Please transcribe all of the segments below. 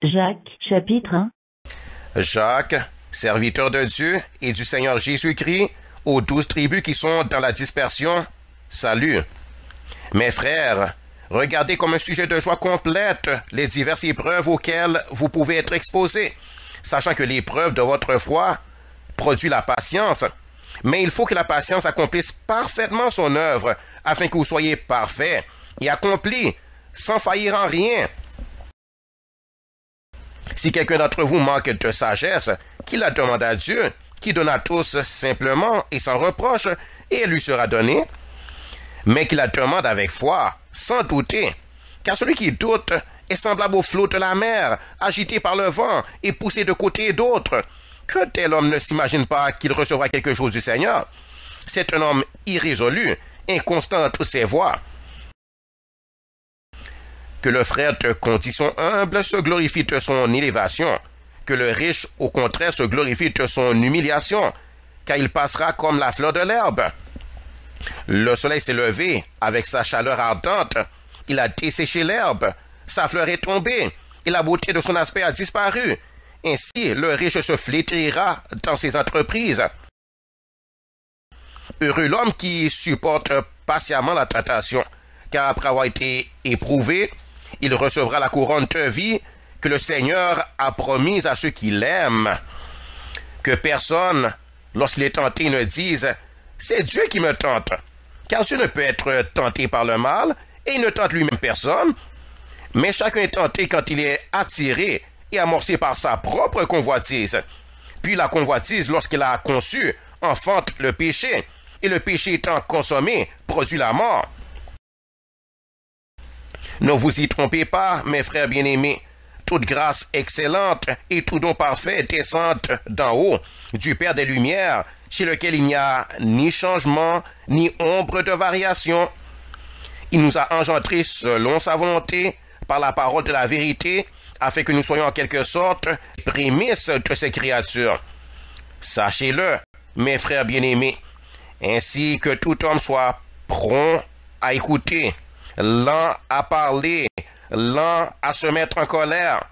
Jacques, chapitre 1. Jacques, serviteur de Dieu et du Seigneur Jésus-Christ, aux 12 tribus qui sont dans la dispersion, salut. Mes frères, regardez comme un sujet de joie complète les diverses épreuves auxquelles vous pouvez être exposés, sachant que l'épreuve de votre foi produit la patience. Mais il faut que la patience accomplisse parfaitement son œuvre, afin que vous soyez parfaits et accomplis, sans faillir en rien. Si quelqu'un d'entre vous manque de sagesse, qu'il la demande à Dieu, qui donne à tous simplement et sans reproche, et elle lui sera donnée, mais qu'il la demande avec foi, sans douter. Car celui qui doute est semblable au flot de la mer, agité par le vent et poussé de côté et d'autre. Que tel homme ne s'imagine pas qu'il recevra quelque chose du Seigneur. C'est un homme irrésolu, inconstant dans toutes ses voies. Que le frère de condition humble se glorifie de son élévation, que le riche, au contraire, se glorifie de son humiliation, car il passera comme la fleur de l'herbe. Le soleil s'est levé avec sa chaleur ardente, il a desséché l'herbe, sa fleur est tombée, et la beauté de son aspect a disparu. Ainsi, le riche se flétrira dans ses entreprises. Heureux l'homme qui supporte patiemment la tentation, car après avoir été éprouvé, il recevra la couronne de vie que le Seigneur a promise à ceux qui l'aiment. Que personne, lorsqu'il est tenté, ne dise « C'est Dieu qui me tente », car Dieu ne peut être tenté par le mal, et il ne tente lui-même personne. Mais chacun est tenté quand il est attiré et amorcé par sa propre convoitise. Puis la convoitise, lorsqu'il a conçu, enfante le péché, et le péché étant consommé, produit la mort. Ne vous y trompez pas, mes frères bien-aimés. Toute grâce excellente et tout don parfait descendent d'en haut, du Père des Lumières, chez lequel il n'y a ni changement, ni ombre de variation. Il nous a engendrés selon sa volonté, par la parole de la vérité, afin que nous soyons en quelque sorte prémices de ces créatures. Sachez-le, mes frères bien-aimés, ainsi que tout homme soit prompt à écouter, lent à parler, lent à se mettre en colère.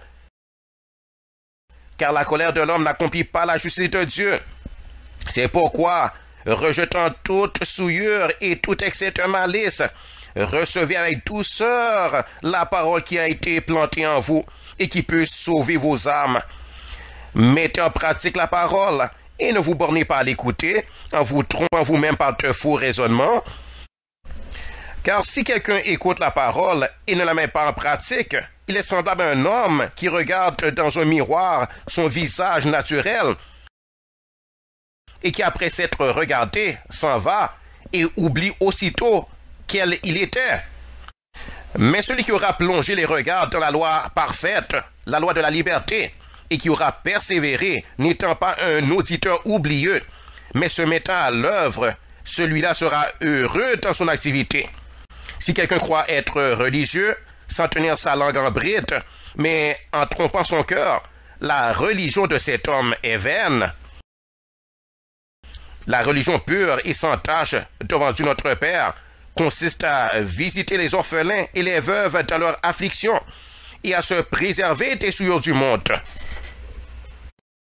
Car la colère de l'homme n'accomplit pas la justice de Dieu. C'est pourquoi, rejetant toute souillure et tout excès de malice, recevez avec douceur la parole qui a été plantée en vous et qui peut sauver vos âmes. Mettez en pratique la parole et ne vous bornez pas à l'écouter en vous trompant vous-même par de faux raisonnements. Car si quelqu'un écoute la parole et ne la met pas en pratique, il est semblable à un homme qui regarde dans un miroir son visage naturel et qui, après s'être regardé, s'en va et oublie aussitôt quel il était. Mais celui qui aura plongé les regards dans la loi parfaite, la loi de la liberté, et qui aura persévéré, n'étant pas un auditeur oublieux, mais se mettant à l'œuvre, celui-là sera heureux dans son activité. Si quelqu'un croit être religieux, sans tenir sa langue en bride, mais en trompant son cœur, la religion de cet homme est vaine. La religion pure et sans tache devant Dieu notre Père consiste à visiter les orphelins et les veuves dans leur affliction et à se préserver des souillures du monde.